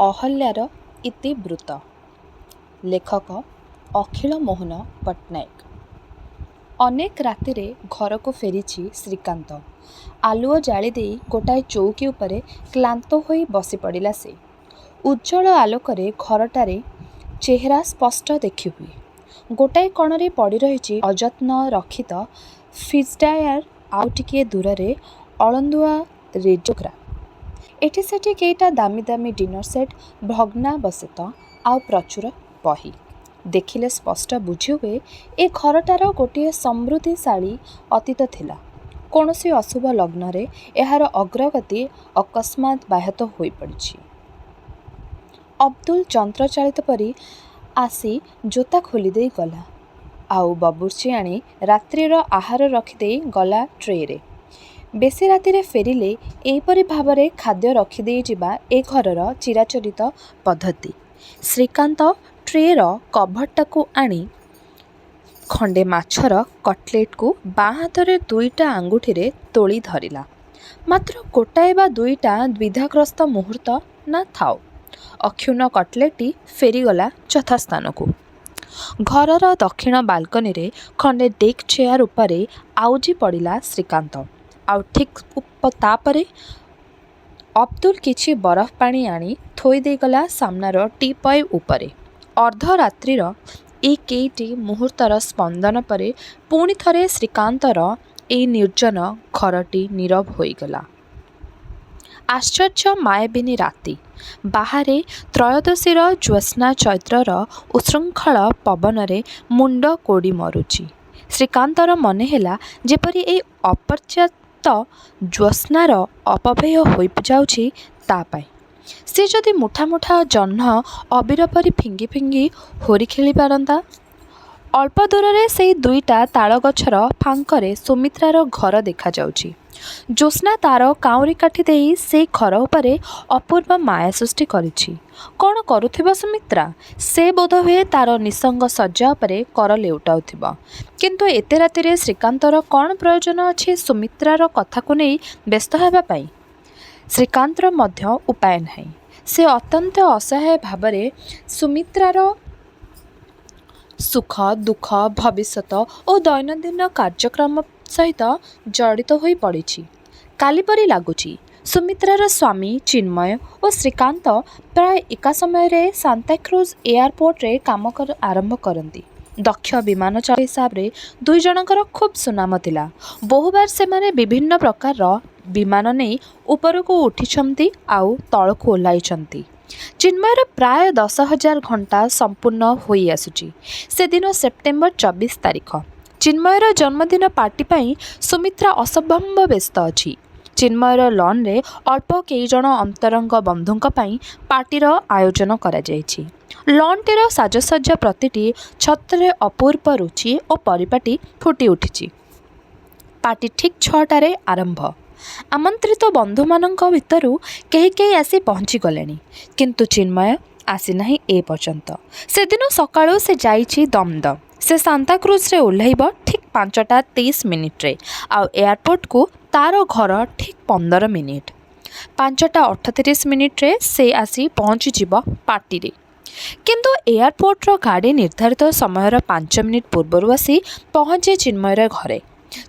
ଅହଲ୍ୟାର ଇତିବୃତ୍ତ। ଲେଖକ ଅଖିଳ ମୋହନ ପଟ୍ଟନାୟକ। ଅନେକ ରାତିରେ ଘରକୁ ଫେରିଛି ଶ୍ରୀକାନ୍ତ। ଆଲୁଅ ଜାଳିଦେଇ ଗୋଟାଏ ଚୌକି ଉପରେ କ୍ଳାନ୍ତ ହୋଇ ବସି ପଡ଼ିଲା ସେ। ଉଜ୍ଜଳ ଆଲୋକରେ ଘରଟାରେ ଚେହେରା ସ୍ପଷ୍ଟ ଦେଖିହୁଏ। ଗୋଟାଏ କଣରେ ପଡ଼ି ରହିଛି ଅଯତ୍ନ ରକ୍ଷିତ ଫିଜ୍ଡାୟାର, ଆଉ ଟିକିଏ ଦୂରରେ ଅଳନ୍ଧୁଆ ରେଜୋଗ୍ରା। ଏଠି ସେଠି କେଇଟା ଦାମୀ ଦାମୀ ଡିନର ସେଟ୍, ଭଗ୍ନାବଶେଷ ଆଉ ପ୍ରଚୁର ବହି। ଦେଖିଲେ ସ୍ପଷ୍ଟ ବୁଝିହୁଏ ଏ ଘରଟାର ଗୋଟିଏ ସମୃଦ୍ଧିଶାଳୀ ଅତୀତ ଥିଲା। କୌଣସି ଅଶୁଭ ଲଗ୍ନରେ ଏହାର ଅଗ୍ରଗତି ଅକସ୍ମାତ୍ ବ୍ୟାହତ ହୋଇପଡ଼ିଛି। ଅବଦୁଲ ଯନ୍ତ୍ରଚାଳିତ ପରି ଆସି ଜୋତା ଖୋଲିଦେଇ ଗଲା, ଆଉ ବବୁର୍ଚ୍ଚି ଆଣି ରାତ୍ରିର ଆହାର ରଖିଦେଇ ଗଲା ଟ୍ରେରେ। ବେଶୀ ରାତିରେ ଫେରିଲେ ଏହିପରି ଭାବରେ ଖାଦ୍ୟ ରଖିଦେଇ ଯିବା ଏ ଘରର ଚିରାଚରିତ ପଦ୍ଧତି। ଶ୍ରୀକାନ୍ତ ଟ୍ରେର କଭରଟାକୁ ଆଣି ଖଣ୍ଡେ ମାଛର କଟଲେଟ୍କୁ ବାଁ ହାତରେ ଦୁଇଟା ଆଙ୍ଗୁଠିରେ ତୋଳି ଧରିଲା। ମାତ୍ର ଗୋଟାଏ ବା ଦୁଇଟା ଦ୍ୱିଧାଗ୍ରସ୍ତ ମୁହୂର୍ତ୍ତ ନା ଥାଉ, ଅକ୍ଷୁଣ୍ଣ କଟଲେଟ୍ଟି ଫେରିଗଲା ଯଥାସ୍ଥାନକୁ। ଘରର ଦକ୍ଷିଣ ବାଲକନିରେ ଖଣ୍ଡେ ଡେକ୍ ଚେୟାର ଉପରେ ଆଉଜି ପଡ଼ିଲା ଶ୍ରୀକାନ୍ତ। ଆଉ ଠିକ୍ ତାପରେ ଅବଦୁଲ କିଛି ବରଫ ପାଣି ଆଣି ଥୋଇ ଦେଇଗଲା ସାମ୍ନାର ଟିପୟ ଉପରେ। ଅର୍ଦ୍ଧରାତ୍ରିର ଏଇ କେଇଟି ମୁହୂର୍ତ୍ତର ସ୍ପନ୍ଦନ ପରେ ପୁଣି ଥରେ ଶ୍ରୀକାନ୍ତର ଏଇ ନିର୍ଜନ ଘରଟି ନୀରବ ହୋଇଗଲା। ଆଶ୍ଚର୍ଯ୍ୟ ମାୟାବିନୀ ରାତି। ବାହାରେ ତ୍ରୟୋଦଶୀର ଜ୍ୟୋତ୍ସ୍ନା ଚୈତ୍ରର ଉତ୍ସୃଙ୍ଖଳ ପବନରେ ମୁଣ୍ଡ କୋଡ଼ି ମରୁଛି। ଶ୍ରୀକାନ୍ତର ମନେହେଲା ଯେପରି ଏଇ ଅପର୍ଯ୍ୟାପ୍ତ ଜ୍ୟୋତ୍ସ୍ନାର ଅପବ୍ୟୟ ହୋଇଯାଉଛି ତା' ପାଇଁ। ସେ ଯଦି ମୁଠା ମୁଠା ଜହ୍ନ ଅବିର ପରି ଫିଙ୍ଗି ଫିଙ୍ଗି ହୋରି ଖେଳି ପାରନ୍ତା। ଅଳ୍ପ ଦୂରରେ ସେଇ ଦୁଇଟା ତାଳଗଛର ଫାଙ୍କରେ ସୁମିତ୍ରାର ଘର ଦେଖାଯାଉଛି। ଜ୍ୟୋତ୍ସ୍ନା ତା'ର କାଉଁରୀ କାଠି ଦେଇ ସେଇ ଘର ଉପରେ ଅପୂର୍ବ ମାୟା ସୃଷ୍ଟି କରିଛି। କ'ଣ କରୁଥିବ ସୁମିତ୍ରା? ସେ ବୋଧହୁଏ ତା'ର ନିଃସଙ୍ଗ ଶଯ୍ୟା ଉପରେ କର ଲେଉଟାଉଥିବ। କିନ୍ତୁ ଏତେ ରାତିରେ ଶ୍ରୀକାନ୍ତର କ'ଣ ପ୍ରୟୋଜନ ଅଛି ସୁମିତ୍ରାର କଥାକୁ ନେଇ ବ୍ୟସ୍ତ ହେବା ପାଇଁ? ଶ୍ରୀକାନ୍ତର ମଧ୍ୟ ଉପାୟ ନାହିଁ। ସେ ଅତ୍ୟନ୍ତ ଅସହାୟ ଭାବରେ ସୁମିତ୍ରାର ସୁଖ ଦୁଃଖ, ଭବିଷ୍ୟତ ଓ ଦୈନନ୍ଦିନ କାର୍ଯ୍ୟକ୍ରମ ସହିତ ଜଡ଼ିତ ହୋଇ ପଡ଼ିଛି। କାଲି ପରି ଲାଗୁଛି। ସୁମିତ୍ରାର ସ୍ୱାମୀ ଚିନ୍ମୟ ଓ ଶ୍ରୀକାନ୍ତ ପ୍ରାୟ ଏକା ସମୟରେ ସାନ୍ତାକ୍ରୁଜ୍ ଏୟାରପୋର୍ଟରେ କାମ ଆରମ୍ଭ କରନ୍ତି। ଦକ୍ଷ ବିମାନ ଚାଳକ ହିସାବରେ ଦୁଇଜଣଙ୍କର ଖୁବ୍ ସୁନାମ ଥିଲା। ବହୁବାର ସେମାନେ ବିଭିନ୍ନ ପ୍ରକାରର ବିମାନ ନେଇ ଉପରକୁ ଉଠିଛନ୍ତି ଆଉ ତଳକୁ ଓହ୍ଲାଇଛନ୍ତି। ଚିନ୍ମୟର ପ୍ରାୟ 10,000 ଘଣ୍ଟା ସମ୍ପୂର୍ଣ୍ଣ ହୋଇ ଆସୁଛି। ସେଦିନ ସେପ୍ଟେମ୍ବର 24 ତାରିଖ। ଚିନ୍ମୟର ଜନ୍ମଦିନ ପାର୍ଟି ପାଇଁ ସୁମିତ୍ରା ଅସମ୍ଭବ ବ୍ୟସ୍ତ ଅଛି। ଚିନ୍ମୟର ଲନ୍ରେ ଅଳ୍ପ କେଇଜଣ ଅନ୍ତରଙ୍ଗ ବନ୍ଧୁଙ୍କ ପାଇଁ ପାର୍ଟିର ଆୟୋଜନ କରାଯାଇଛି। ଲନ୍ଟିର ସାଜସଜ୍ଜା ପ୍ରତିଟି ଛତ୍ରରେ ଅପୂର୍ବ ରୁଚି ଓ ପରିପାଟି ଫୁଟି ଉଠିଛି। ପାର୍ଟି ଠିକ୍ 6ଟାରେ ଆରମ୍ଭ। ଆମନ୍ତ୍ରିତ ବନ୍ଧୁମାନଙ୍କ ଭିତରୁ କେହି କେହି ଆସି ପହଞ୍ଚିଗଲେଣି, କିନ୍ତୁ ଚିନ୍ମୟ ଆସିନାହିଁ ଏ ପର୍ଯ୍ୟନ୍ତ। ସେଦିନ ସକାଳୁ ସେ ଯାଇଛି ଦମଦମ। ସେ ସାନ୍ତାକ୍ରୁଜ୍ରେ ଓହ୍ଲାଇବ ଠିକ୍ 5:30 ଆଉ ଏୟାରପୋର୍ଟକୁ ତା'ର ଘର ଠିକ୍ 15 ମିନିଟ୍। 5:38 ସେ ଆସି ପହଞ୍ଚିଯିବ ପାର୍ଟିରେ। କିନ୍ତୁ ଏୟାରପୋର୍ଟର ଗାଡ଼ି ନିର୍ଦ୍ଧାରିତ ସମୟର 5 ମିନିଟ୍ ପୂର୍ବରୁ ଆସି ପହଞ୍ଚେ ଚିନ୍ମୟର ଘରେ।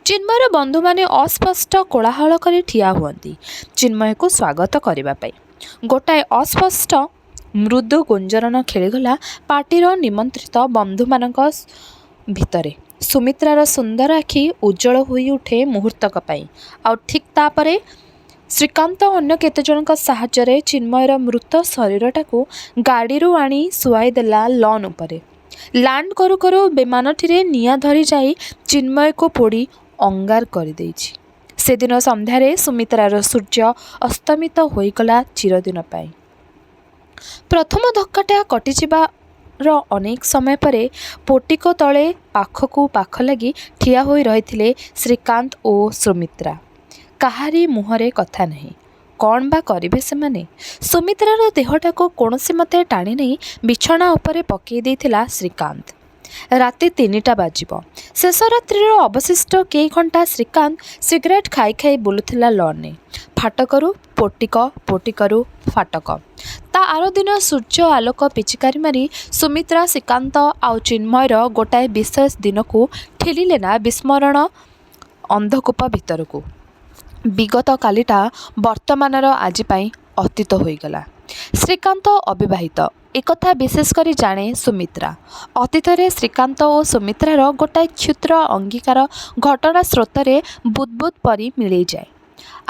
ଚିନ୍ମୟର ବନ୍ଧୁମାନେ ଅସ୍ପଷ୍ଟ କୋଳାହଳ କରି ଠିଆ ହୁଅନ୍ତି ଚିନ୍ମୟକୁ ସ୍ୱାଗତ କରିବା ପାଇଁ। ଗୋଟାଏ ଅସ୍ପଷ୍ଟ ମୃଦୁ ଗୁଞ୍ଜରଣ ଖେଳିଗଲା ପାର୍ଟିର ନିମନ୍ତ୍ରିତ ବନ୍ଧୁମାନଙ୍କ ଭିତରେ। ସୁମିତ୍ରାର ସୁନ୍ଦର ଆଖି ଉଜ୍ଜଳ ହୋଇଉଠେ ମୁହୂର୍ତ୍ତକ ପାଇଁ। ଆଉ ଠିକ୍ ତାପରେ ଶ୍ରୀକାନ୍ତ ଅନ୍ୟ କେତେଜଣଙ୍କ ସାହାଯ୍ୟରେ ଚିନ୍ମୟର ମୃତ ଶରୀରଟାକୁ ଗାଡ଼ିରୁ ଆଣି ଶୁଆଇ ଦେଲା ଲନ୍ ଉପରେ। ଲ୍ୟାଣ୍ଡ କରୁ କରୁ ବିମାନଟିରେ ନିଆଁ ଧରିଯାଇ ଚିନ୍ମୟକୁ ପୋଡ଼ି ଅଙ୍ଗାର କରିଦେଇଛି। ସେଦିନ ସନ୍ଧ୍ୟାରେ ସୁମିତ୍ରାର ସୂର୍ଯ୍ୟ ଅସ୍ତମିତ ହୋଇଗଲା ଚିରଦିନ ପାଇଁ। ପ୍ରଥମ ଧକ୍କାଟା କଟିଯିବାର ଅନେକ ସମୟ ପରେ ପୋଟିକ ତଳେ ପାଖକୁ ପାଖ ଲାଗି ଠିଆ ହୋଇ ରହିଥିଲେ ଶ୍ରୀକାନ୍ତ ଓ ସୁମିତ୍ରା। କାହାରି ମୁହଁରେ କଥା ନାହିଁ। କ'ଣ ବା କରିବେ ସେମାନେ? ସୁମିତ୍ରାର ଦେହଟାକୁ କୌଣସି ମତେ ଟାଣି ନେଇ ବିଛଣା ଉପରେ ପକାଇ ଦେଇଥିଲା ଶ୍ରୀକାନ୍ତ। ରାତି 3ଟା ବାଜିବ। ଶେଷ ରାତ୍ରିର ଅବଶିଷ୍ଟ କେଇ ଘଣ୍ଟା ଶ୍ରୀକାନ୍ତ ସିଗାରେଟ୍ ଖାଇ ଖାଇ ବୁଲୁଥିଲା ଲନ୍ରେ। ଫାଟକରୁ ପୋଟିକ, ପୋଟିକରୁ ଫାଟକ। ତା ଆରଦିନ ସୂର୍ଯ୍ୟ ଆଲୋକ ପିଚିକାରି ମାରି ସୁମିତ୍ରା, ଶ୍ରୀକାନ୍ତ ଆଉ ଚିନ୍ମୟର ଗୋଟାଏ ବିଶେଷ ଦିନକୁ ଠେଲିଲେ ନା ବିସ୍ମରଣ ଅନ୍ଧକୂପ ଭିତରକୁ। ବିଗତ କାଲିଟା ବର୍ତ୍ତମାନର ଆଜି ପାଇଁ ଅତୀତ ହୋଇଗଲା। ଶ୍ରୀକାନ୍ତ ଅବିବାହିତ, ଏକଥା ବିଶେଷ କରି ଜାଣେ ସୁମିତ୍ରା। ଅତୀତରେ ଶ୍ରୀକାନ୍ତ ଓ ସୁମିତ୍ରାର ଗୋଟାଏ କ୍ଷୁଦ୍ର ଅଙ୍ଗୀକାର ଘଟଣା ସ୍ରୋତରେ ବୁଦ୍ ବୁଦ୍ ପରି ମିଳେଇଯାଏ।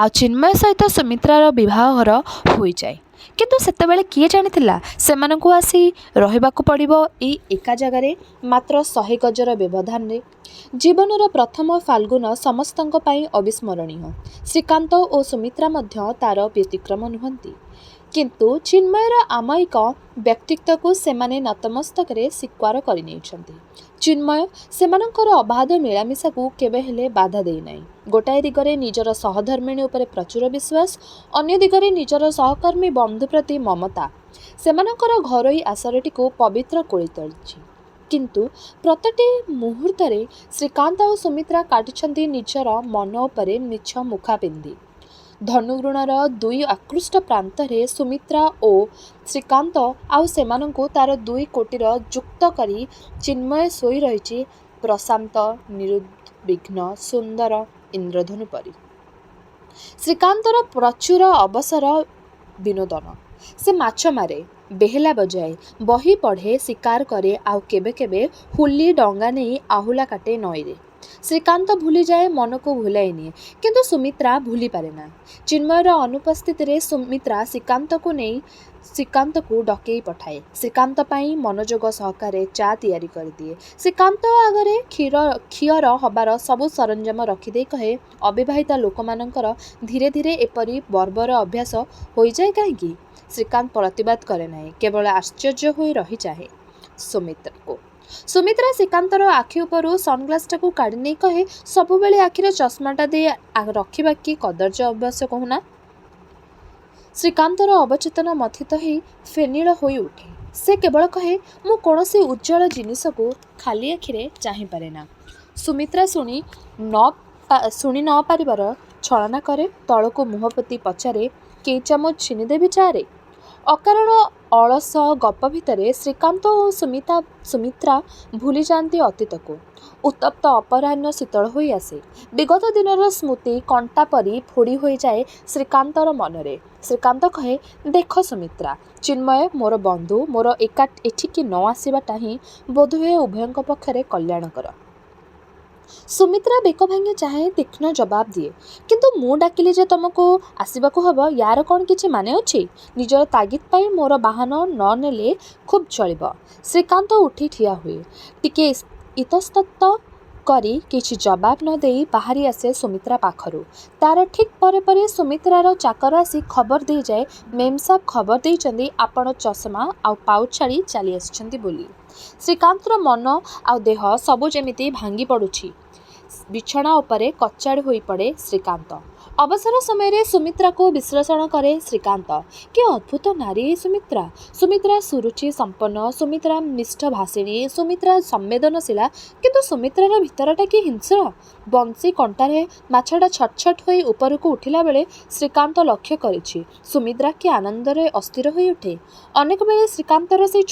ଆଉ ଚିନ୍ମୟ ସହିତ ସୁମିତ୍ରାର ବିବାହଘର ହୋଇଯାଏ। କିନ୍ତୁ ସେତେବେଳେ କିଏ ଜାଣିଥିଲା ସେମାନଙ୍କୁ ଆସି ରହିବାକୁ ପଡ଼ିବ ଏଇ ଏକା ଜାଗାରେ, ମାତ୍ର 100 ଗଜର ବ୍ୟବଧାନରେ। ଜୀବନର ପ୍ରଥମ ଫାଲ୍ଗୁନ ସମସ୍ତଙ୍କ ପାଇଁ ଅବିସ୍ମରଣୀୟ। ଶ୍ରୀକାନ୍ତ ଓ ସୁମିତ୍ରା ମଧ୍ୟ ତା'ର ବ୍ୟତିକ୍ରମ ନୁହନ୍ତି। କିନ୍ତୁ ଚିନ୍ମୟର ଅମାୟିକ ବ୍ୟକ୍ତିତ୍ୱକୁ ସେମାନେ ନତମସ୍ତକରେ ସ୍ୱୀକାର କରିନେଇଛନ୍ତି। ଚିନ୍ମୟ ସେମାନଙ୍କର ଅବାଧ ମିଳାମିଶାକୁ କେବେ ହେଲେ ବାଧା ଦେଇନାହିଁ। ଗୋଟାଏ ଦିଗରେ ନିଜର ସହଧର୍ମିଣୀ ଉପରେ ପ୍ରଚୁର ବିଶ୍ୱାସ, ଅନ୍ୟ ଦିଗରେ ନିଜର ସହକର୍ମୀ ବନ୍ଧୁ ପ୍ରତି ମମତା ସେମାନଙ୍କର ଘରୋଇ ଆସରଟିକୁ ପବିତ୍ର କରି ତୋଳିଛି। କିନ୍ତୁ ପ୍ରତିଟି ମୁହୂର୍ତ୍ତରେ ଶ୍ରୀକାନ୍ତ ଓ ସୁମିତ୍ରା କାଟିଛନ୍ତି ନିଜର ମନ ଉପରେ ମିଛ ମୁଖା ପିନ୍ଧି। ଧନୁଋଣର ଦୁଇ ଆକୃଷ୍ଟ ପ୍ରାନ୍ତରେ ସୁମିତ୍ରା ଓ ଶ୍ରୀକାନ୍ତ, ଆଉ ସେମାନଙ୍କୁ ତା'ର 2 କୋଟିର ଯୁକ୍ତ କରି ଚିନ୍ମୟ ଶୋଇ ରହିଛି ପ୍ରଶାନ୍ତ, ନିରୁଦ୍ବିଘ୍ନ, ସୁନ୍ଦର ଇନ୍ଦ୍ରଧନୁ ପରି। ଶ୍ରୀକାନ୍ତର ପ୍ରଚୁର ଅବସର ବିନୋଦନ। ସେ ମାଛ ମାରେ, ବେହେଲା ବଜାଏ, ବହି ପଢ଼େ, ଶିକାର କରେ, ଆଉ କେବେ କେବେ ହୁଲି ଡଙ୍ଗା ନେଇ ଆହୁଲା କାଟେ ନଈରେ। ଶ୍ରୀକାନ୍ତ ଭୁଲିଯାଏ, ମନକୁ ଭୁଲାଇ ନିଏ, କିନ୍ତୁ ସୁମିତ୍ରା ଭୁଲିପାରେ ନା। ଚିନ୍ମୟର ଅନୁପସ୍ଥିତିରେ ସୁମିତ୍ରା ଶ୍ରୀକାନ୍ତକୁ ଡକେଇ ପଠାଏ। ଶ୍ରୀକାନ୍ତ ପାଇଁ ମନୋଯୋଗ ସହକାରେ ଚା ତିଆରି କରିଦିଏ। ଶ୍ରୀକାନ୍ତ ଆଗରେ ଖିଅର ହବାର ସବୁ ସରଞ୍ଜାମ ରଖିଦେଇ କହେ, ଅବିବାହିତା ଲୋକମାନଙ୍କର ଧୀରେ ଧୀରେ ଏପରି ବର୍ବର ଅଭ୍ୟାସ ହୋଇଯାଏ କାହିଁକି? ଶ୍ରୀକାନ୍ତ ପ୍ରତିବାଦ କରେ ନାହିଁ, କେବଳ ଆଶ୍ଚର୍ଯ୍ୟ ହୋଇ ରହି ଚାହେଁ ସୁମିତ୍ରାକୁ। ସୁମିତ୍ରା ଶ୍ରୀକାନ୍ତର ଆଖି ଉପରୁ ସନ୍ଗ୍ଲାସ୍ଟାକୁ କାଢ଼ି ନେଇ କହେ, ସବୁବେଳେ ଆଖିରେ ଚଷମାଟା ଦେଇ ରଖିବା କି କଦର୍ଯ୍ୟ ଅଭ୍ୟାସ କହୁନା? ଶ୍ରୀକାନ୍ତର ଅବଚେତନ ମଥିତ ହେଇ ଫେନିଳ ହୋଇ ଉଠେ। ସେ କେବଳ କହେ, ମୁଁ କୌଣସି ଉଜ୍ଜ୍ୱଳ ଜିନିଷକୁ ଖାଲି ଆଖିରେ ଚାହିଁପାରେ ନା। ସୁମିତ୍ରା ଶୁଣି ନ ପାରିବାର ଛଳନା କରେ, ତଳକୁ ମୁହଁ ପୋତି ପଚାରେ, କେଇ ଚାମଚ ଚିନି ଦେବି ଚା'ରେ? ଅକାରଣ ଅଳସ ଗପ ଭିତରେ ଶ୍ରୀକାନ୍ତ ଓ ସୁମିତ୍ରା ଭୁଲିଯାଆନ୍ତି ଅତୀତକୁ। ଉତ୍ତପ୍ତ ଅପରାହ୍ନ ଶୀତଳ ହୋଇ ଆସେ। ବିଗତ ଦିନର ସ୍ମୃତି କଣ୍ଟା ପରି ଫୋଡ଼ି ହୋଇଯାଏ ଶ୍ରୀକାନ୍ତର ମନରେ। ଶ୍ରୀକାନ୍ତ କହେ, ଦେଖ ସୁମିତ୍ରା, ଚିନ୍ମୟ ମୋର ବନ୍ଧୁ, ମୋର ଏଠିକି ନ ଆସିବାଟା ହିଁ ବୋଧହୁଏ ଉଭୟଙ୍କ ପକ୍ଷରେ କଲ୍ୟାଣକର। ସୁମିତ୍ରା ବେକ ଭାଙ୍ଗି ଚାହେଁ, ତୀକ୍ଷ୍ଣ ଜବାବ ଦିଏ, କିନ୍ତୁ ମୁଁ ଡାକିଲି ଯେ ତମକୁ ଆସିବାକୁ ହବ, ୟାର କ'ଣ କିଛି ମାନେ ଅଛି? ନିଜର ତାଗିଦ ପାଇଁ ମୋର ବାହନ ନ ନେଲେ ଖୁବ୍ ଚଳିବ। ଶ୍ରୀକାନ୍ତ ଉଠି ଠିଆ ହୁଏ। ଟିକେ ଇତସ୍ତତଃ କରି କିଛି ଜବାବ ନ ଦେଇ ବାହାରି ଆସେ ସୁମିତ୍ରା ପାଖରୁ। ତା'ର ଠିକ୍ ପରେ ପରେ ସୁମିତ୍ରାର ଚାକର ଆସି ଖବର ଦେଇଯାଏ, ମେମ୍ସାବ୍ ଖବର ଦେଇଛନ୍ତି ଆପଣ ଚଷମା ଆଉ ପାଉଚ୍ ଛାଡ଼ି ଚାଲି ଆସିଛନ୍ତି ବୋଲି। ଶ୍ରୀକାନ୍ତର ମନ ଆଉ ଦେହ ସବୁ ଯେମିତି ଭାଙ୍ଗି ପଡ଼ୁଛି। ବିଛଣା ଉପରେ କଚାଡ଼ି ହୋଇପଡ଼େ ଶ୍ରୀକାନ୍ତ। ଅବସର ସମୟରେ ସୁମିତ୍ରାକୁ ବିଶ୍ଳେଷଣ କରେ ଶ୍ରୀକାନ୍ତ। କି ଅଦ୍ଭୁତ ନାରୀ ଏଇ ସୁମିତ୍ରା! ସୁମିତ୍ରା ସୁରୁଚି ସମ୍ପନ୍ନ, ସୁମିତ୍ରା ମିଷ୍ଟଭାଷିଣୀ, ସୁମିତ୍ରା ସମ୍ବେଦନଶୀଳା, କିନ୍ତୁ ସୁମିତ୍ରାର ଭିତରଟା କି ହିଂସ୍ର! ବଂଶୀ କଣ୍ଟାରେ ମାଛଟା ଛଟ୍ ଛଟ୍ ହୋଇ ଉପରକୁ ଉଠିଲା ବେଳେ ଶ୍ରୀକାନ୍ତ ଲକ୍ଷ୍ୟ କରିଛି, ସୁମିତ୍ରା କି ଆନନ୍ଦରେ ଅସ୍ଥିର ହୋଇ ଉଠେ। ଅନେକ ବେଳେ ଶ୍ରୀକାନ୍ତର ସେଇ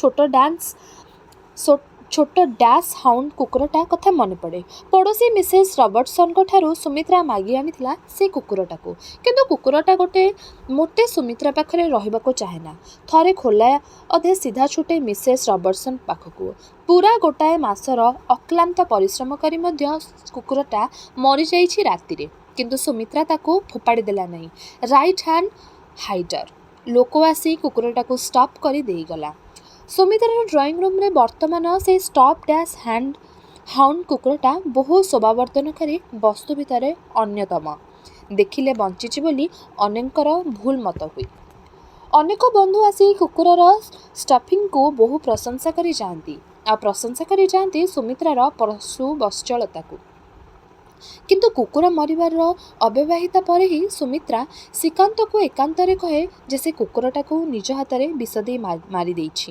ଛୋଟ ଡ୍ୟାସ୍ ହାଉଣ୍ଡ କୁକୁରଟା କଥା ମନେ ପଡ଼େ। ପଡ଼ୋଶୀ ମିସେସ୍ ରବର୍ଟସନଙ୍କ ଠାରୁ ସୁମିତ୍ରା ମାଗି ଆଣିଥିଲା ସେଇ କୁକୁରଟାକୁ। କିନ୍ତୁ କୁକୁରଟା ମୋଟେ ସୁମିତ୍ରା ପାଖରେ ରହିବାକୁ ଚାହେଁନା। ଥରେ ଖୋଲା ଅଧେ ସିଧା ଛୁଟେ ମିସେସ୍ ରବର୍ଟସନ ପାଖକୁ। ପୂରା ଗୋଟାଏ ମାସର ଅକ୍ଲାନ୍ତ ପରିଶ୍ରମ କରି ମଧ୍ୟ କୁକୁରଟା ମରିଯାଇଛି ରାତିରେ। କିନ୍ତୁ ସୁମିତ୍ରା ତାକୁ ଫୋପାଡ଼ି ଦେଲା ନାହିଁ। ରାଇଟ୍ ହ୍ୟାଣ୍ଡ ହାଇଡ଼ର ଲୋକ ଆସି କୁକୁରଟାକୁ ଷ୍ଟପ୍ କରି ଦେଇଗଲା। ସୁମିତ୍ରାର ଡ୍ରଇଂ ରୁମ୍ରେ ବର୍ତ୍ତମାନ ସେଇ ଷ୍ଟପ୍ ଡ୍ୟାସ୍ ହାଉଣ୍ଡ କୁକୁରଟା ବହୁ ଶୋଭାବର୍ଦ୍ଧନକାରୀ ବସ୍ତୁ ଭିତରେ ଅନ୍ୟତମ। ଦେଖିଲେ ବଞ୍ଚିଛି ବୋଲି ଅନେକଙ୍କର ଭୁଲ ମତ ହୁଏ। ଅନେକ ବନ୍ଧୁ ଆସି କୁକୁରର ଷ୍ଟଫିଂକୁ ବହୁ ପ୍ରଶଂସା କରି ଯାଆନ୍ତି, ଆଉ ପ୍ରଶଂସା କରି ଯାଆନ୍ତି ସୁମିତ୍ରାର ପଶୁ ବତ୍ସଳତାକୁ। କିନ୍ତୁ କୁକୁର ମରିବାର ଅବ୍ୟବହିତ ପରେ ହିଁ ସୁମିତ୍ରା ଶ୍ରୀକାନ୍ତକୁ ଏକାନ୍ତରେ କହେ ଯେ ସେ କୁକୁରଟାକୁ ନିଜ ହାତରେ ବିଷ ଦେଇ ମାରିଦେଇଛି।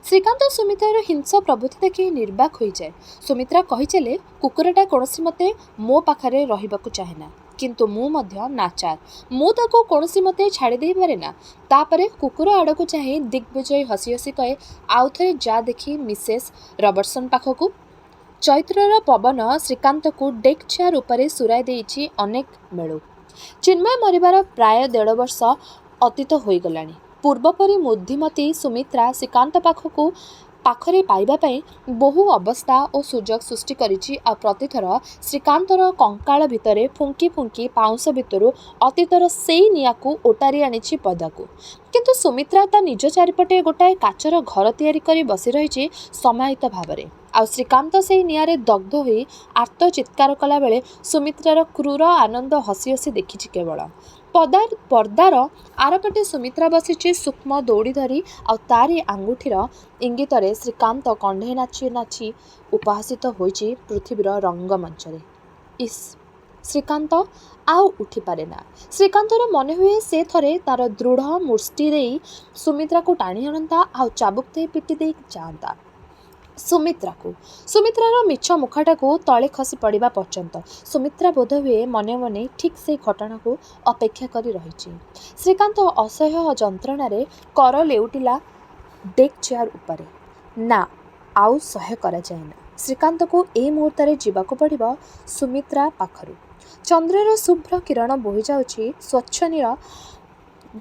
ଶ୍ରୀକାନ୍ତ ସୁମିତ୍ରାର ହିଂସ ପ୍ରବୃତ୍ତି ଦେଖି ନିର୍ବାକ ହୋଇଯାଏ। ସୁମିତ୍ରା କହିଚାଲେ, କୁକୁରଟା କୌଣସି ମତେ ମୋ ପାଖରେ ରହିବାକୁ ଚାହେଁନା, କିନ୍ତୁ ମୁଁ ମଧ୍ୟ ନାଚାର, ମୁଁ ତାକୁ କୌଣସି ମତେ ଛାଡ଼ି ଦେଇପାରେ ନା। ତାପରେ କୁକୁର ଆଡ଼କୁ ଚାହିଁ ଦିଗ୍ବିଜୟୀ ହସି ହସି କହେ, ଆଉ ଥରେ ଯା ଦେଖି ମିସେସ୍ ରବର୍ଟସନ୍ ପାଖକୁ। ଚୈତ୍ରର ପବନ ଶ୍ରୀକାନ୍ତକୁ ଡେକ୍ ଚେୟାର ଉପରେ ସୁରାଇ ଦେଇଛି ଅନେକ ବେଳୁ। ଚିନ୍ମୟ ମରିବାର ପ୍ରାୟ 1.5 ବର୍ଷ ଅତୀତ ହୋଇଗଲାଣି। ପୂର୍ବପରି ବୁଦ୍ଧିମତୀ ସୁମିତ୍ରା ଶ୍ରୀକାନ୍ତ ପାଖରେ ପାଇବା ପାଇଁ ବହୁ ଅବସ୍ଥା ଓ ସୁଯୋଗ ସୃଷ୍ଟି କରିଛି। ଆଉ ପ୍ରତିଥର ଶ୍ରୀକାନ୍ତର କଙ୍କାଳ ଭିତରେ ଫୁଙ୍କି ଫୁଙ୍କି ପାଉଁଶ ଭିତରୁ ଅତୀତର ସେଇ ନିଆଁକୁ ଓଟାରି ଆଣିଛି ପଦାକୁ। କିନ୍ତୁ ସୁମିତ୍ରା ତା ନିଜ ଚାରିପଟେ ଗୋଟାଏ କାଚର ଘର ତିଆରି କରି ବସି ରହିଛି ସମାହିତ ଭାବରେ। ଆଉ ଶ୍ରୀକାନ୍ତ ସେଇ ନିଆଁରେ ଦଗ୍ଧ ହୋଇ ଆର୍ତ୍ତ ଚିତ୍କାର କଲାବେଳେ ସୁମିତ୍ରାର କ୍ରୂର ଆନନ୍ଦ ହସି ହସି ଦେଖିଛି କେବଳ। ପର୍ଦ୍ଦାର ଆରପଟେ ସୁମିତ୍ରା ବସିଛି ସୂକ୍ଷ୍ମ ଦୌଡ଼ି ଧରି, ଆଉ ତାରି ଆଙ୍ଗୁଠିର ଇଙ୍ଗିତରେ ଶ୍ରୀକାନ୍ତ କଣ୍ଢେଇ ନାଚି ନାଚି ଉପହାସିତ ହୋଇଛି ପୃଥିବୀର ରଙ୍ଗମଞ୍ଚରେ। ଇସ୍, ଶ୍ରୀକାନ୍ତ ଆଉ ଉଠିପାରେ ନା। ଶ୍ରୀକାନ୍ତର ମନେ ହୁଏ ସେ ଥରେ ତାର ଦୃଢ଼ ମୁଷ୍ଟି ଦେଇ ସୁମିତ୍ରାକୁ ଟାଣି ଆଣନ୍ତା, ଆଉ ଚାବୁକ ଦେଇ ପିଟି ଦେଇ ଯାଆନ୍ତା ସୁମିତ୍ରାର ମିଛ ମୁଖଟାକୁ ତଳେ ଖସି ପଡ଼ିବା ପର୍ଯ୍ୟନ୍ତ। ସୁମିତ୍ରା ବୋଧହୁଏ ମନେ ମନେ ଠିକ୍ ସେଇ ଘଟଣାକୁ ଅପେକ୍ଷା କରି ରହିଛି। ଶ୍ରୀକାନ୍ତ ଅସହ୍ୟ ଯନ୍ତ୍ରଣାରେ କର ଲେଉଟିଲା ଡେକ୍ ଚେୟାର ଉପରେ। ନା, ଆଉ ସହ୍ୟ କରାଯାଏ ନା। ଶ୍ରୀକାନ୍ତକୁ ଏଇ ମୁହୂର୍ତ୍ତରେ ଯିବାକୁ ପଡ଼ିବ ସୁମିତ୍ରା ପାଖରୁ। ଚନ୍ଦ୍ରର ଶୁଭ୍ର କିରଣ ବୋହିଯାଉଛି ସ୍ୱଚ୍ଛନୀଳ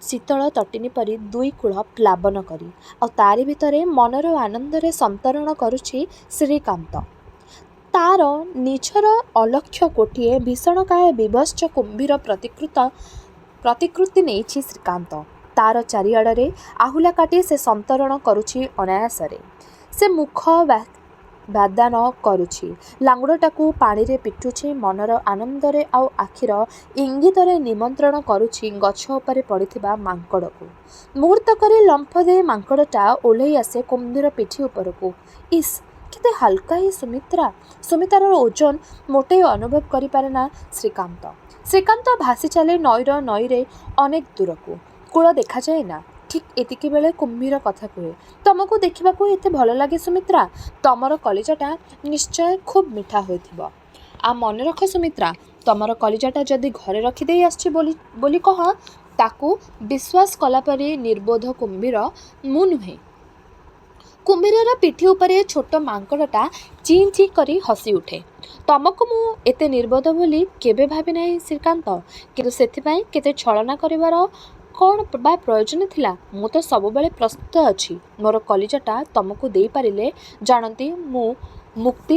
ଶୀତଳ ତଟିନୀ ପରି ଦୁଇ କୂଳ ପ୍ଲାବନ କରି, ଆଉ ତାରି ଭିତରେ ମନର ଆନନ୍ଦରେ ସନ୍ତରଣ କରୁଛି ଶ୍ରୀକାନ୍ତ। ତାର ନିଜର ଅଲକ୍ଷ୍ୟ ଗୋଟିଏ ଭୀଷଣକାୟ ବିଭତ୍ସ କୁମ୍ଭୀର ପ୍ରତିକୃତି ନେଇଛି ଶ୍ରୀକାନ୍ତ। ତାର ଚାରିଆଡ଼ରେ ଆହୁଲା କାଟି ସେ ସନ୍ତରଣ କରୁଛି ଅନାୟାସରେ। ସେ ମୁଖ ବ୍ୟାଦାନ କରୁଛି, ଲାଙ୍ଗୁଡ଼ଟାକୁ ପାଣିରେ ପିଟୁଛି ମନର ଆନନ୍ଦରେ, ଆଉ ଆଖିର ଇଙ୍ଗିତରେ ନିମନ୍ତ୍ରଣ କରୁଛି ଗଛ ଉପରେ ପଡ଼ିଥିବା ମାଙ୍କଡ଼କୁ। ମୁହୂର୍ତ୍ତକରେ ଲମ୍ଫ ଦେଇ ମାଙ୍କଡ଼ଟା ଓହ୍ଲେଇ ଆସେ କୁମ୍ଭୀର ପିଠି ଉପରକୁ। ଇସ୍, କେତେ ହାଲକା ଏ ସୁମିତ୍ରାର ଓଜନ ମୋଟେ ଅନୁଭବ କରିପାରେ ନା ଶ୍ରୀକାନ୍ତ। ଶ୍ରୀକାନ୍ତ ଭାସି ଚାଲେ ନଈରେ ଅନେକ ଦୂରକୁ। କୂଳ ଦେଖାଯାଏ ନା। ଠିକ୍ ଏତିକି ବେଳେ କୁମ୍ଭୀର କଥା କୁହେ, ତମକୁ ଦେଖିବାକୁ ଏତେ ଭଲ ଲାଗେ ସୁମିତ୍ରା? ତମର କଲିଜାଟା ନିଶ୍ଚୟ ଖୁବ୍ ମିଠା ହୋଇଥିବ। ଆଉ ମନେ ରଖ ସୁମିତ୍ରା, ତମର କଲିଜାଟା ଯଦି ଘରେ ରଖିଦେଇ ଆସିଛି ବୋଲି କହ, ତାକୁ ବିଶ୍ୱାସ କଲାପରି ନିର୍ବୋଧ କୁମ୍ଭୀର ମୁଁ ନୁହେଁ। କୁମ୍ଭୀରର ପିଠି ଉପରେ ଛୋଟ ମାଙ୍କଡ଼ଟା ଚିଁ ଚିଁ କରି ହସି ଉଠେ। ତମକୁ ମୁଁ ଏତେ ନିର୍ବୋଧ ବୋଲି କେବେ ଭାବି ନାହିଁ ଶ୍ରୀକାନ୍ତ, କିନ୍ତୁ ସେଥିପାଇଁ କେତେ ଛଳନା କରିବାର କ'ଣ ବା ପ୍ରୟୋଜନ ଥିଲା? ମୁଁ ତ ସବୁବେଳେ ପ୍ରସ୍ତୁତ ଅଛି। ମୋର କଲିଜାଟା ତମକୁ ଦେଇପାରିଲେ ଜାଣନ୍ତି ମୁଁ ମୁକ୍ତି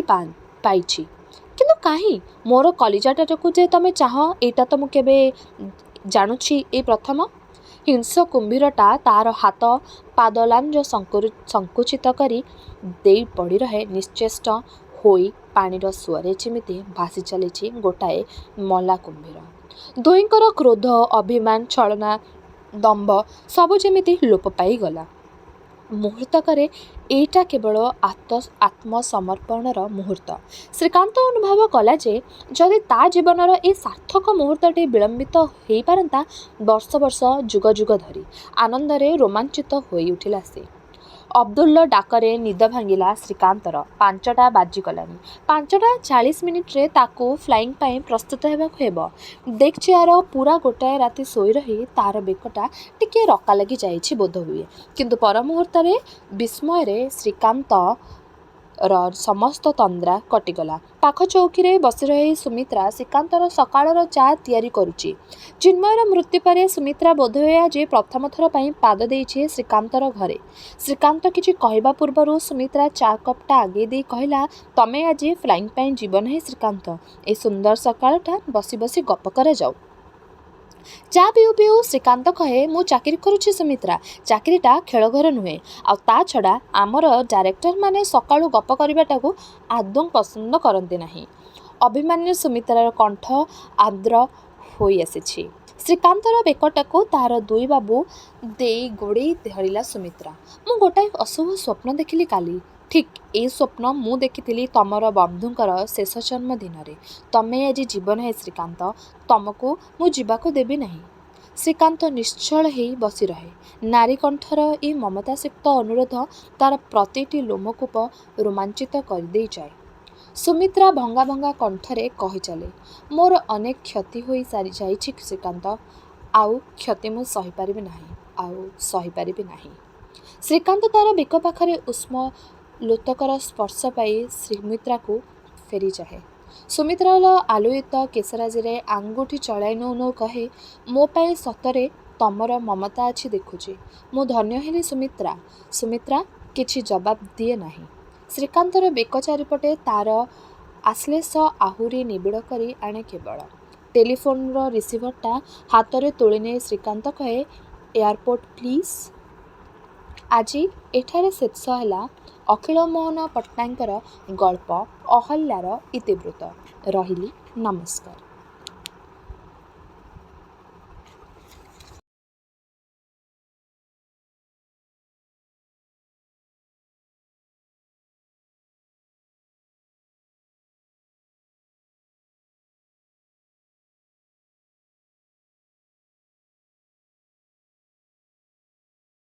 ପାଇଛି। କିନ୍ତୁ କାହିଁ? ମୋର କଲିଜାଟାକୁ ଯେ ତମେ ଚାହଁ, ଏଇଟା ତ ମୁଁ କେବେ ଜାଣୁଛି ଏଇ ପ୍ରଥମ। ହିଂସ୍ର କୁମ୍ଭୀରଟା ତାର ହାତ ପାଦଲାଞ୍ଜ ସଙ୍କୁଚିତ କରି ଦେଇ ପଡ଼ି ରହେ ନିଶ୍ଚେଷ୍ଟ ହୋଇ ପାଣିର ସୁଅରେ ଯେମିତି ଭାସି ଚାଲିଛି ଗୋଟାଏ ମଲା କୁମ୍ଭୀର। ଦୁହିଁଙ୍କର କ୍ରୋଧ, ଅଭିମାନ, ଛଳନା, ଦମ୍ଭ ସବୁ ଯେମିତି ଲୋପ ପାଇଗଲା। ମୁହୂର୍ତ୍ତକରେ ଏଇଟା କେବଳ ଆତ୍ମସମର୍ପଣର ମୁହୂର୍ତ୍ତ। ଶ୍ରୀକାନ୍ତ ଅନୁଭବ କଲା ଯେ ଯଦି ତା ଜୀବନର ଏ ସାର୍ଥକ ମୁହୂର୍ତ୍ତଟି ବିଳମ୍ବିତ ହେଇପାରନ୍ତା ବର୍ଷ ବର୍ଷ ଯୁଗ ଯୁଗ ଧରି। ଆନନ୍ଦରେ ରୋମାଞ୍ଚିତ ହୋଇ ଉଠିଲା ସେ। ଅବ୍ଦୁଲ୍ର ଡାକରେ ନିଦ ଭାଙ୍ଗିଲା ଶ୍ରୀକାନ୍ତର। 5ଟା ବାଜିଗଲାଣି। 5:40 ତାକୁ ଫ୍ଲାଇଂ ପାଇଁ ପ୍ରସ୍ତୁତ ହେବାକୁ ହେବ। ଡେକ୍ ଚେୟାର ପୁରା ଗୋଟାଏ ରାତି ଶୋଇ ରହି ତାର ବେକଟା ଟିକିଏ ରକା ଲାଗି ଯାଇଛି ବୋଧହୁଏ। କିନ୍ତୁ ପର ମୁହୂର୍ତ୍ତରେ ବିସ୍ମୟରେ ଶ୍ରୀକାନ୍ତର ସମସ୍ତ ତନ୍ଦ୍ରା କଟିଗଲା। ପାଖ ଚୌକିରେ ବସିରହି ସୁମିତ୍ରା ଶ୍ରୀକାନ୍ତର ସକାଳର ଚା ତିଆରି କରୁଛି। ଚିନ୍ମୟର ମୃତ୍ୟୁ ପରେ ସୁମିତ୍ରା ବୋଧହୁଏ ଆଜି ପ୍ରଥମ ଥର ପାଇଁ ପାଦ ଦେଇଛି ଶ୍ରୀକାନ୍ତର ଘରେ। ଶ୍ରୀକାନ୍ତ କିଛି କହିବା ପୂର୍ବରୁ ସୁମିତ୍ରା ଚା କପ୍ଟା ଆଗେଇ ଦେଇ କହିଲା, ତମେ ଆଜି ଫ୍ଲାଇଂ ପାଇଁ ଯିବ ନାହିଁ ଶ୍ରୀକାନ୍ତ। ଏଇ ସୁନ୍ଦର ସକାଳଟା ବସି ବସି ଗପ କରାଯାଉ। ଚା ପିଉ ପିଉ ଶ୍ରୀକାନ୍ତ କହେ, ମୁଁ ଚାକିରି କରୁଛି ସୁମିତ୍ରା। ଚାକିରିଟା ଖେଳଘର ନୁହେଁ। ଆଉ ତା ଛଡ଼ା ଆମର ଡାଇରେକ୍ଟରମାନେ ସକାଳୁ ଗପ କରିବାଟାକୁ ଆଦୌ ପସନ୍ଦ କରନ୍ତି ନାହିଁ। ଅଭିମାନ୍ୟ ସୁମିତ୍ରାର କଣ୍ଠ ଆର୍ଦ୍ର ହୋଇ ଆସିଛି। ଶ୍ରୀକାନ୍ତର ବେକଟାକୁ ତାର ଦୁଇ ବାବୁ ଦେଇ ଗୋଡ଼େଇ ଧରିଲା ସୁମିତ୍ରା। ମୁଁ ଗୋଟାଏ ଅଶୁଭ ସ୍ୱପ୍ନ ଦେଖିଲି କାଲି। ଠିକ୍ ଏଇ ସ୍ୱପ୍ନ ମୁଁ ଦେଖିଥିଲି ତମର ବନ୍ଧୁଙ୍କର ଶେଷ ଜନ୍ମଦିନରେ। ତମେ ଆଜି ଯିବ ନାହିଁ ଶ୍ରୀକାନ୍ତ, ତମକୁ ମୁଁ ଯିବାକୁ ଦେବି ନାହିଁ। ଶ୍ରୀକାନ୍ତ ନିଶ୍ଚଳ ହେଇ ବସି ରହେ। ନାରୀ କଣ୍ଠର ଏ ମମତାସିକ୍ତ ଅନୁରୋଧ ତାର ପ୍ରତିଟି ଲୋମକୂପ ରୋମାଞ୍ଚିତ କରିଦେଇଯାଏ। ସୁମିତ୍ରା ଭଙ୍ଗା ଭଙ୍ଗା କଣ୍ଠରେ କହିଚାଲେ, ମୋର ଅନେକ କ୍ଷତି ହୋଇ ଯାଇଛି ଶ୍ରୀକାନ୍ତ, ଆଉ କ୍ଷତି ମୁଁ ସହିପାରିବି ନାହିଁ, ଆଉ ସହିପାରିବି ନାହିଁ। ଶ୍ରୀକାନ୍ତ ତାର ବେକ ପାଖରେ ଉଷ୍ମ ଲୋତକର ସ୍ପର୍ଶ ପାଇ ସୁମିତ୍ରାକୁ ଫେରି ଚାହେଁ। ସୁମିତ୍ରାର ଆଲୋଳିତ କେଶରାଜିରେ ଆଙ୍ଗୁଠି ଚଳାଇ ନଉ ନଉ କହେ, ମୋ ପାଇଁ ସତରେ ତମର ମମତା ଅଛି ଦେଖୁଛି। ମୁଁ ଧନ୍ୟ ହେଲି ସୁମିତ୍ରା। ସୁମିତ୍ରା କିଛି ଜବାବ ଦିଏ ନାହିଁ। ଶ୍ରୀକାନ୍ତର ବେକ ଚାରିପଟେ ତାର ଆଶ୍ଲେଷ ଆହୁରି ନିବିଡ଼ କରି ଆଣେ କେବଳ। ଟେଲିଫୋନ୍ର ରିସିଭରଟା ହାତରେ ତୋଳି ନେଇ ଶ୍ରୀକାନ୍ତ କହେ, ଏୟାରପୋର୍ଟ ପ୍ଲିଜ୍। ଆଜି ଏଠାରେ ଶେଷ ହେଲା ଅଖିଳମୋହନ ପଟ୍ଟନାୟକଙ୍କର ଗଳ୍ପ ଅହଲ୍ୟାର ଇତିବୃତ୍ତ। ରହିଲି, ନମସ୍କାର।